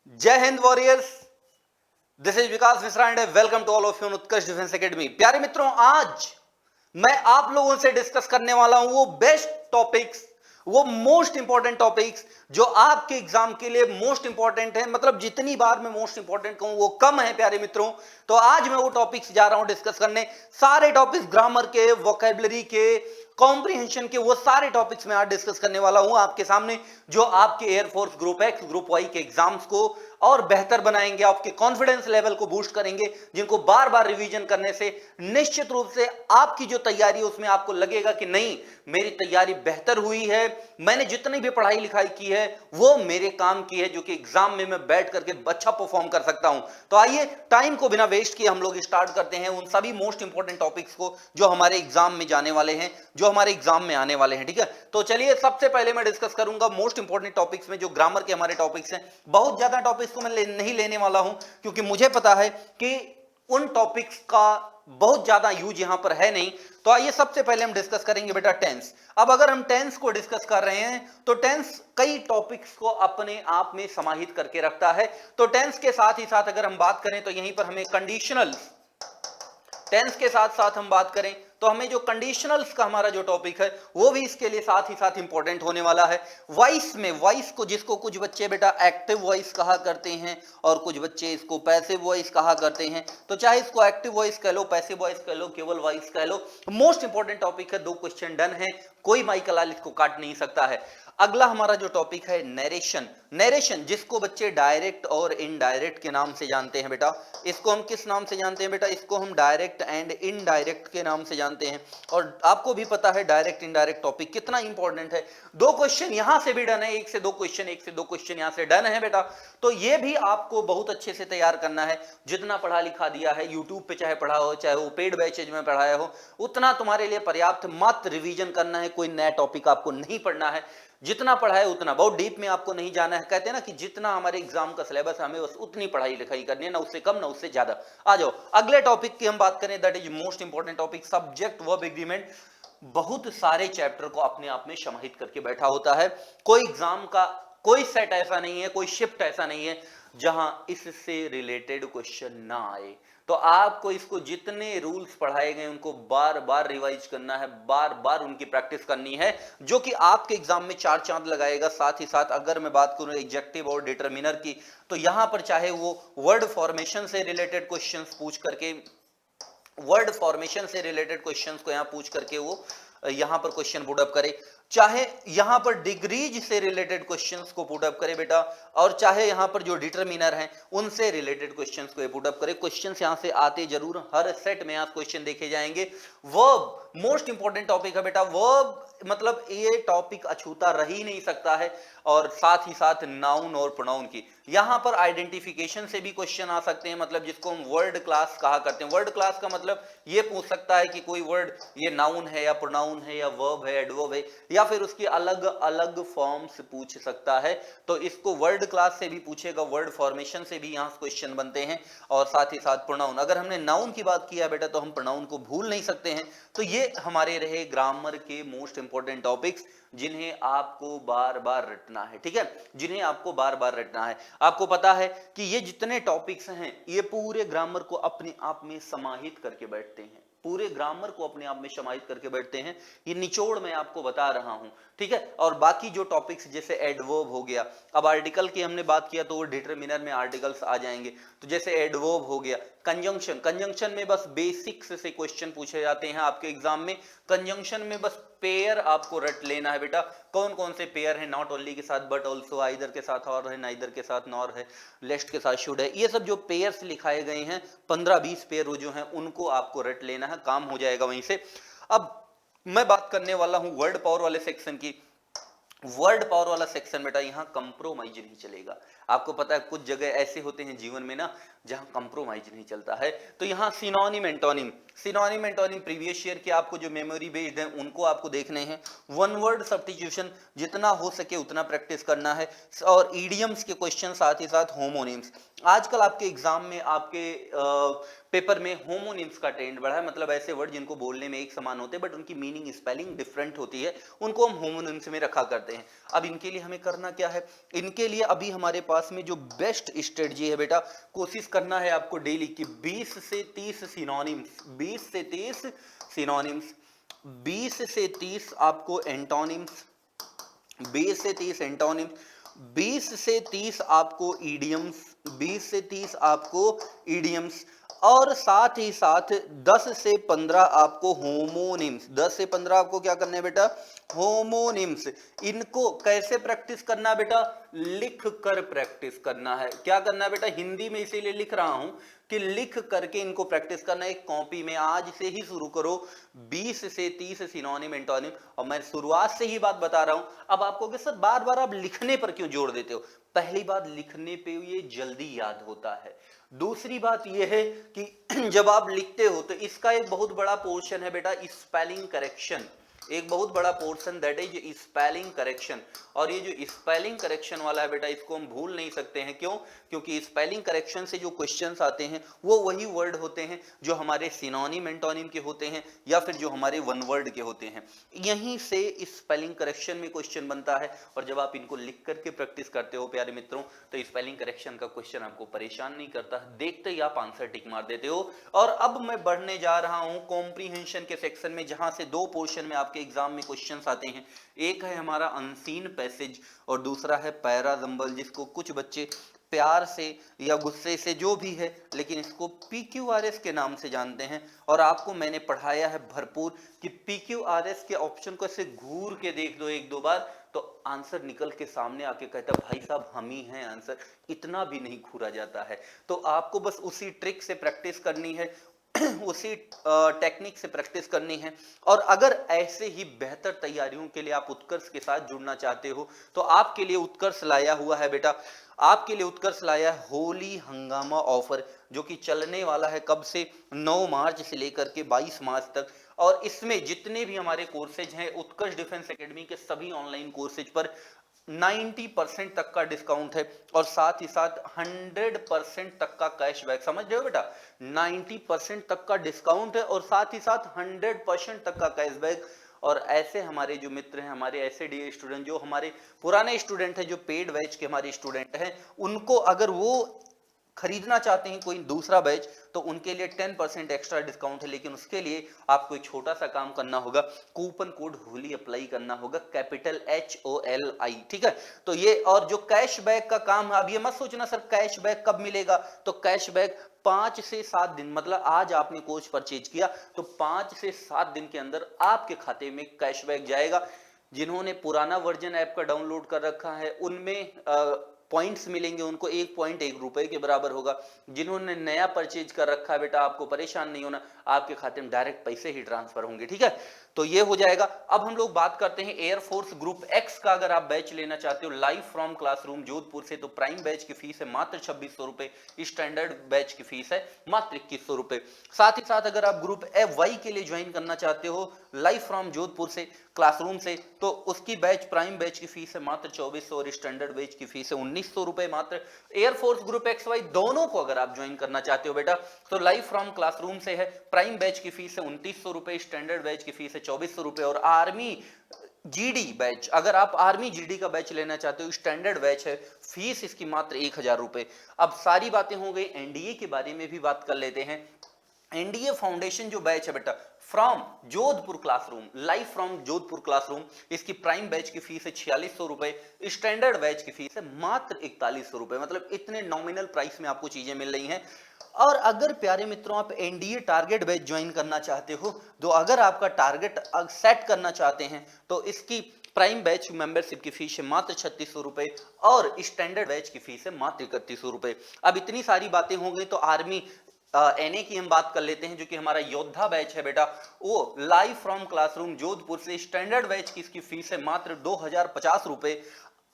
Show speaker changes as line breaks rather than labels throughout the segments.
जय Hind warriors, this is Vikas Mishra and welcome to all of you Utkarsh defence academy. प्यारे मित्रों, आज मैं आप लोगों से डिस्कस करने वाला हूं वो बेस्ट टॉपिक्स, वो मोस्ट इंपॉर्टेंट टॉपिक्स जो आपके एग्जाम के लिए मोस्ट इंपॉर्टेंट है। मतलब जितनी बार मैं मोस्ट इंपॉर्टेंट कहूं वो कम है प्यारे मित्रों। तो आज मैं वो टॉपिक्स जा रहा हूं डिस्कस करने। सारे टॉपिक्स ग्रामर के, वोकैबुलरी के, कॉम्प्रिहेंशन के, वो सारे टॉपिक्स मैं आज डिस्कस करने वाला हूं आपके सामने, जो आपके air force group X, group Y के एग्जाम्स को और बेहतर बनाएंगे, आपके कॉन्फिडेंस लेवल को बूस्ट करेंगे, जिनको बार बार रिवीजन करने से निश्चित रूप से आपकी जो तैयारी है उसमें आपको लगेगा कि नहीं, मेरी तैयारी बेहतर हुई है, मैंने जितनी भी पढ़ाई लिखाई की है वो मेरे काम की है, जो कि एग्जाम में मैं बैठ करके अच्छा परफॉर्म कर सकता हूं। तो आइए, टाइम को बिना वेस्ट किए हम लोग स्टार्ट करते हैं उन सभी मोस्ट इंपॉर्टेंट टॉपिक्स को जो हमारे एग्जाम में जाने वाले हैं, जो हमारे एग्जाम में आने वाले हैं। ठीक है, तो चलिए, सबसे पहले मैं डिस्कस करूंगा मोस्ट इंपॉर्टेंट टॉपिक्स में जो ग्रामर के हमारे टॉपिक्स हैं। बहुत ज्यादा टॉपिक्स को मैं नहीं लेने वाला हूं, क्योंकि मुझे पता है कि उन टॉपिक्स का बहुत ज्यादा यूज यहां पर है नहीं। तो आइए, सबसे पहले हम डिस्कस करेंगे बेटा टेंस। अब अगर हम टेंस को डिस्कस कर रहे हैं तो टेंस कई टॉपिक्स को अपने आप में समाहित करके रखता है। तो टेंस के साथ ही साथ अगर हम बात करें तो यहीं पर हमें कंडीशनल, टेंस के साथ साथ हम बात करें तो हमें जो कंडीशनल्स का हमारा जो टॉपिक है वो भी इसके लिए साथ ही साथ इंपॉर्टेंट होने वाला है। वॉइस में, वॉइस को जिसको कुछ बच्चे बेटा एक्टिव वॉइस कहा करते हैं और कुछ बच्चे इसको पैसिव वॉइस कहा करते हैं, तो चाहे इसको एक्टिव वॉइस कह लो, पैसिव वॉइस कह लो, केवल वॉइस कह लो, मोस्ट इंपॉर्टेंट टॉपिक है। 2 क्वेश्चन डन है, कोई माई कलाल इसको काट नहीं सकता है। अगला हमारा जो टॉपिक है नरेशन, नरेशन जिसको बच्चे डायरेक्ट और इनडायरेक्ट के नाम से जानते हैं बेटा। इसको हम किस नाम से जानते हैं बेटा? इसको हम डायरेक्ट एंड इनडायरेक्ट के नाम से जानते हैं। और आपको भी पता है डायरेक्ट इनडायरेक्ट टॉपिक कितना इंपॉर्टेंट है। 2 क्वेश्चन यहां से भी डन है, 1 से 2 क्वेश्चन, 1 से 2 क्वेश्चन यहां से डन है बेटा। तो ये भी आपको बहुत अच्छे से तैयार करना है। जितना पढ़ा लिखा दिया है यूट्यूब पे, चाहे पढ़ा हो, चाहे वो पेड बैचेज में पढ़ाया हो, उतना तुम्हारे लिए पर्याप्त। मात्र रिवीजन करना है, कोई नया टॉपिक आपको नहीं पढ़ना है। जितना पढ़ा है उतना, बहुत डीप में आपको नहीं जाना है। कहते हैं ना कि जितना हमारे एग्जाम का सिलेबस है, हमें बस उतनी पढ़ाई लिखाई करनी है, ना उससे कम ना उससे ज्यादा। आ जाओ अगले टॉपिक की हम बात करें, that is most important topic, subject verb agreement. बहुत सारे चैप्टर को अपने आप में समाहित करके बैठा होता है। कोई एग्जाम का कोई सेट ऐसा नहीं है, कोई शिफ्ट ऐसा नहीं है जहां इससे रिलेटेड क्वेश्चन ना आए। तो आपको इसको जितने रूल्स पढ़ाए गए उनको बार बार रिवाइज करना है, बार बार उनकी प्रैक्टिस करनी है, जो कि आपके एग्जाम में 4 चांद लगाएगा। साथ ही साथ अगर मैं बात करूं एडजेक्टिव और डिटरमिनर की, तो यहां पर चाहे वो वर्ड फॉर्मेशन से रिलेटेड क्वेश्चंस पूछ करके, वर्ड फॉर्मेशन से रिलेटेड क्वेश्चंस को यहां पूछ करके वो यहां पर क्वेश्चन पुट अप करे, चाहे यहां पर डिग्रीज से रिलेटेड क्वेश्चंस को पुट अप करे बेटा, और चाहे यहां पर जो डिटरमिनर हैं उनसे रिलेटेड क्वेश्चंस को पुट अप करे। क्वेश्चंस यहां से आते जरूर, हर सेट में आप क्वेश्चन देखे जाएंगे। वर्ब मोस्ट इंपॉर्टेंट टॉपिक है बेटा। वर्ब मतलब ये टॉपिक अछूता रह ही नहीं सकता है। और साथ ही साथ नाउन और प्रोनाउन की, यहां पर आइडेंटिफिकेशन से भी क्वेश्चन आ सकते हैं, मतलब जिसको हम वर्ड क्लास कहा करते हैं। वर्ड क्लास का मतलब ये पूछ सकता है कि कोई वर्ड ये नाउन है या प्रोनाउन है या वर्ब है, एडवर्ब है, या फिर उसकी अलग अलग फॉर्म्स पूछ सकता है। तो इसको वर्ड क्लास से भी पूछेगा, वर्ड फॉर्मेशन से भी यहां क्वेश्चन बनते हैं, और साथ ही साथ प्रोनाउन। अगर हमने नाउन की बात किया बेटा तो हम प्रोनाउन को भूल नहीं सकते हैं। तो ये हमारे रहे ग्रामर के मोस्ट इंपॉर्टेंट टॉपिक्स, जिन्हें आपको बार बार रटना है। ठीक है, जिन्हें आपको बार बार रटना है। आपको पता है कि ये जितने टॉपिक्स हैं ये पूरे ग्रामर को अपने आप में समाहित करके बैठते हैं, पूरे ग्रामर को अपने आप में समाहित करके बैठते हैं। ये निचोड़ मैं आपको बता रहा हूं, ठीक है। और बाकी जो टॉपिक्स जैसे एडवर्ब हो गया, अब आर्टिकल की हमने बात किया तो वो डिटरमिनर में आर्टिकल्स आ जाएंगे। तो जैसे एडवर्ब हो गया, कंजंक्शन, कंजंक्शन में बस बेसिक्स से क्वेश्चन पूछे जाते हैं आपके एग्जाम में। कंजंक्शन में बस पेयर आपको रट लेना है बेटा, कौन कौन से पेयर है, नॉट ओनली के साथ बट ऑल्सो, आइदर के साथ और है, नाइदर के साथ नॉर है, लेस्ट के साथ शुड है। ये सब जो पेयर्स लिखाए गए हैं 15-20 पेयर जो हैं उनको आपको रट लेना है, काम हो जाएगा वहीं से। अब मैं बात करने वाला हूं वर्ड पावर वाले सेक्शन की। वर्ड पावर वाला सेक्शन बेटा यहां कंप्रोमाइज नहीं चलेगा। आपको पता है कुछ जगह ऐसे होते हैं जीवन में ना जहां कंप्रोमाइज नहीं चलता है। तो यहां synonym antonym, synonym antonym previous year के आपको जो मेमोरी बेस्ड है उनको आपको देखने हैं, वन वर्ड सब्स्टिट्यूशन जितना हो सके उतना प्रैक्टिस करना है, और ईडियम्स के क्वेश्चन, साथ ही साथ होमोनिम्स। आजकल आपके एग्जाम में आपके पेपर में होमोनिम्स का ट्रेंड बढ़ा है, मतलब ऐसे वर्ड जिनको बोलने में एक समान होते हैं बट उनकी मीनिंग स्पेलिंग डिफरेंट होती है, उनको हम होमोनिम्स में रखा करते हैं। अब इनके लिए हमें करना क्या है, इनके लिए अभी हमारे पास में जो बेस्ट स्ट्रेटजी है बेटा, कोशिश करना है आपको डेली की 20 से 30 सिनोनिम्स, 20 से 30 सिनोनिम्स, 20 से 30 आपको एंटोनिम्स, 20 से 30 एंटोनिम्स, 20 से 30 आपको ईडियम्स, 20 से 30 आपको ईडियम्स, और साथ ही साथ 10 से 15 आपको होमोनिम्स, 10 से 15 आपको क्या करना है बेटा, होमोनिम्स। इनको कैसे प्रैक्टिस करना बेटा, लिख कर प्रैक्टिस करना है। क्या करना है बेटा, हिंदी में इसीलिए लिख रहा हूं कि लिख करके इनको प्रैक्टिस करना है। एक कॉपी में आज से ही शुरू करो, 20 से 30 सिनोनिम एंटोनिम। और मैं शुरुआत से ही बात बता रहा हूं, अब आपको कि सर बार बार आप लिखने पर क्यों जोड़ देते हो, पहली बात लिखने पे ये जल्दी याद होता है, दूसरी बात यह है कि जब आप लिखते हो तो इसका एक बहुत बड़ा पोर्शन है बेटा स्पेलिंग करेक्शन, एक बहुत बड़ा portion that is spelling correction. और ये जो स्पेलिंग करेक्शन वाला है बेटा, इसको हम भूल नहीं सकते हैं। क्यों? क्योंकि स्पेलिंग करेक्शन से जो क्वेश्चंस आते हैं वो वही वर्ड होते हैं जो हमारे सिनोनिम एंटोनिम के होते हैं या फिर जो हमारे वन वर्ड के होते हैं। यहीं से स्पेलिंग करेक्शन में क्वेश्चन बनता है, और जब आप इनको लिख करके प्रैक्टिस करते हो प्यारे मित्रों, तो स्पेलिंग करेक्शन का क्वेश्चन आपको परेशान नहीं करता, देखते ही आप आंसर टिक मार देते हो। और अब मैं बढ़ने जा रहा हूं कॉम्प्रीहेंशन के सेक्शन में, जहां से दो पोर्शन में आपके एग्जाम में क्वेश्चंस आते हैं। एक है हमारा अनसीन पैसेज और दूसरा है पैराजंबल, जिसको कुछ बच्चे प्यार से या गुस्से से जो भी है, लेकिन इसको PQRS के नाम से जानते हैं। और आपको मैंने पढ़ाया है भरपूर कि PQRS के ऑप्शन को ऐसे घूर के देख दो एक दो बार, तो आंसर निकल के सामने आके कहता भाई साहब हम ही हैं आंसर, इतना भी नहीं घूरा जाता है। तो आपको बस उसी ट्रिक से प्रैक्टिस करनी है, उसी टेक्निक से प्रैक्टिस करनी है। और अगर ऐसे ही बेहतर तैयारियों के लिए आप उत्कर्ष के साथ जुड़ना चाहते हो, तो आपके लिए उत्कर्ष लाया हुआ है बेटा, आपके लिए उत्कर्ष लाया है होली हंगामा ऑफर, जो कि चलने वाला है कब से, 9 मार्च से लेकर के 22 मार्च तक। और इसमें जितने भी हमारे कोर्सेज हैं उत्कर्ष डिफेंस एकेडमी के सभी ऑनलाइन कोर्सेज पर 90% तक का डिस्काउंट है, और साथ ही साथ 100% तक का कैशबैक। समझ रहे हो बेटा, 90% तक का डिस्काउंट है और साथ ही साथ 100% तक का कैशबैक। और ऐसे हमारे जो मित्र हैं, हमारे ऐसे डी स्टूडेंट जो हमारे पुराने स्टूडेंट हैं, जो पेड बैच के हमारे स्टूडेंट हैं, उनको अगर वो खरीदना चाहते हैं कोई दूसरा बैच, तो उनके लिए 10% एक्स्ट्रा डिस्काउंट है। लेकिन उसके लिए आपको एक छोटा सा काम करना होगा, कूपन कोड होली अप्लाई करना होगा, कैपिटल HOLI, ठीक है। तो ये, और जो कैशबैक का काम है, अब ये मत सोचना सर कैशबैक कब मिलेगा, तो कैशबैक 5 से 7 दिन, मतलब आज आपने कोर्स परचेज किया तो 5 से 7 दिन के अंदर आपके खाते में कैशबैक जाएगा। जिन्होंने पुराना वर्जन ऐप का डाउनलोड कर रखा है उनमें पॉइंट्स मिलेंगे, उनको 1 पॉइंट 1 रुपए के बराबर होगा। जिन्होंने नया परचेज कर रखा है बेटा, आपको परेशान नहीं होना, आपके खाते में डायरेक्ट पैसे ही ट्रांसफर होंगे, ठीक है। तो ये हो जाएगा। अब हम लोग बात करते हैं एयरफोर्स ग्रुप एक्स का। अगर आप बैच लेना चाहते हो लाइव फ्रॉम क्लासरूम जोधपुर से, तो प्राइम बैच की फीस है मात्र 2600 रुपए, स्टैंडर्ड बैच की फीस है मात्र 2100 रुपए। साथ ही साथ अगर आप ग्रुप FY के लिए ज्वाइन करना चाहते हो लाइव फ्रॉम जोधपुर से क्लासरूम से, तो उसकी बैच प्राइम बैच की फीस है मात्र 2400 और स्टैंडर्ड बैच की फीस है 1900 रुपए मात्र। एयरफोर्स ग्रुप XY दोनों को अगर आप ज्वाइन करना चाहते हो बेटा, तो लाइव फ्रॉम क्लासरूम से है, प्राइम बैच की फीस है 2900 रुपए, स्टैंडर्ड बैच की फीस है 2400 रुपए। और आर्मी GD बैच, अगर आप आर्मी GD का बैच लेना चाहते हो, स्टैंडर्ड बैच है, फीस इसकी मात्र 1000 रुपए। अब सारी बातें हो गई, NDA के बारे में भी बात कर लेते हैं। NDA फाउंडेशन जो बैच है बेटा, from Jodhpur classroom, live from Jodhpur classroom, इसकी प्राइम बैच की फीस है 4600 रुपए, स्टैंडर्ड बैच की फीस है मात्र 4100 रुपए। मतलब इतने नॉमिनल प्राइस में आपको चीजें मिल रही हैं। और अगर प्यारे मित्रों आप NDA टारगेट बैच ज्वाइन करना चाहते हो, तो अगर आपका टारगेट सेट करना चाहते हैं, तो इसकी प्राइम बैच मेंबरशिप की फीस है मात्र 3600 रुपए और स्टैंडर्ड बैच की फीस है मात्र 3100 रुपए। अब इतनी सारी बातें हो गई, तो आर्मी NA की हम बात कर लेते हैं, जो कि हमारा योद्धा बैच है बेटा, वो लाइव फ्रॉम क्लासरूम जोधपुर से, स्टैंडर्ड बैच की इसकी फीस है मात्र 2050 रुपए।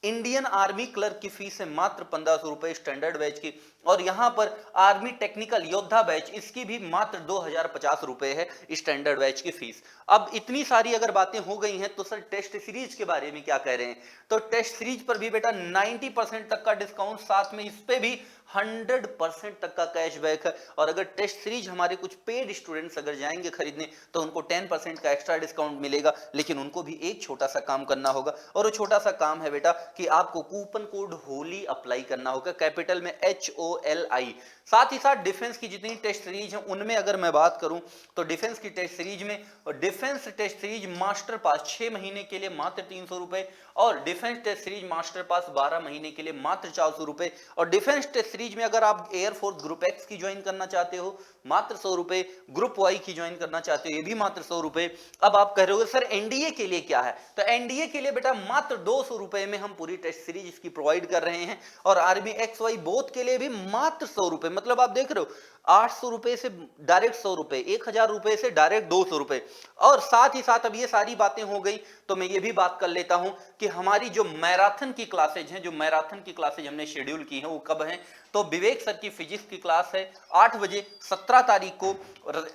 इंडियन आर्मी क्लर्क की फीस है मात्र 1500 रुपए, स्टैंडर्ड बैच की। और यहां पर आर्मी टेक्निकल योद्धा बैच इसकी भी मात्र 2050 रुपए है स्टैंडर्ड बैच की फीस। अब इतनी सारी अगर बातें हो गई हैं तो सर टेस्ट सीरीज के बारे में क्या कह रहे हैं? तो टेस्ट सीरीज पर भी बेटा 90% तक का डिस्काउंट, साथ में इस पे भी 100% तक का कैशबैक है। और अगर टेस्ट सीरीज हमारे कुछ पेड स्टूडेंट्स अगर जाएंगे खरीदने तो उनको 10% का एक्स्ट्रा डिस्काउंट मिलेगा, लेकिन उनको भी एक छोटा सा काम करना होगा, और वो छोटा सा काम है बेटा कि आपको कूपन कोड होली अप्लाई करना होगा, कैपिटल में HOLI। साथ ही साथ डिफेंस की जितनी टेस्ट सीरीज है उनमें अगर मैं बात करूं तो डिफेंस की टेस्ट सीरीज में defence test series master pass 6 महीने के लिए मात्र 300 रुपए, और defence test series master pass 12 महीने के लिए मात्र 400 रुपए, और डिफेंस टेस्ट सीरीज में अगर आप एयरफोर्स ग्रुप एक्स की ज्वाइन करना चाहते हो मात्र 100 रुपए, ग्रुप वाई की ज्वाइन करना चाहते हो ये भी मात्र 100 रुपए। अब आप कह रहे हो सर एनडीए के लिए क्या है? तो एनडीए के लिए बेटा मात्र 200 रुपए में हम पूरी टेस्ट सीरीज इसकी प्रोवाइड कर रहे हैं, और आर्मी एक्स वाई बोथ के लिए भी मात्र 100 रुपए। मतलब आप देख रहे हो 800 रुपए से डायरेक्ट 100 रुपए, 1000 रुपए से डायरेक्ट 200 रुपए। और साथ ही साथ अब ये सारी बातें हो गई तो मैं ये भी बात कर लेता हूं कि हमारी जो मैराथन की क्लासेज हैं, जो मैराथन की क्लासेज हमने शेड्यूल की हैं वो कब हैं? तो विवेक सर की फिजिक्स की क्लास है 8 बजे 17 तारीख को,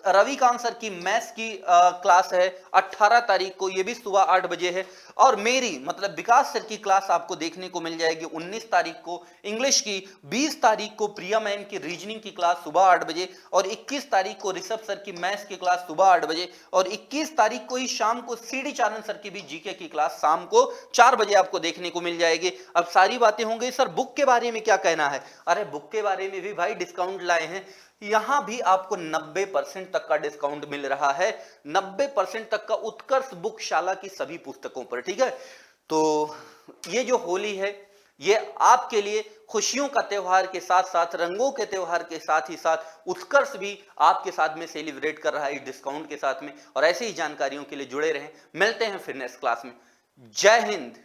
रविकांत सर की मैथ्स की क्लास है 18 तारीख को, ये भी सुबह 8 बजे है, और मेरी मतलब विकास सर की क्लास आपको देखने को मिल जाएगी 19 तारीख को इंग्लिश की, 20 तारीख को प्रिया मैम की रीजनिंग की क्लास सुबह 8 बजे, और 21 तारीख को ऋषभ सर की मैथ्स की क्लास सुबह 8 बजे, और 21 तारीख को ही शाम को सीडी चानन सर की भी जीके की क्लास शाम को 4 बजे आपको देखने को मिल जाएगी। अब सारी बातें होंगी सर बुक के बारे में क्या कहना है? अरे बुक के बारे में भी भाई डिस्काउंट लाए हैं, यहां भी आपको 90% तक का डिस्काउंट मिल रहा है, 90% तक का उत्कर्ष बुक शाला की सभी पुस्तकों पर, ठीक है। तो ये जो होली है ये आपके लिए खुशियों का त्योहार के साथ साथ, रंगों के त्योहार के साथ ही साथ उत्कर्ष भी आपके साथ में सेलिब्रेट कर रहा है इस डिस्काउंट के साथ में। और ऐसे ही जानकारियों के लिए जुड़े रहें, मिलते हैं फिर नेक्स्ट क्लास में। जय हिंद।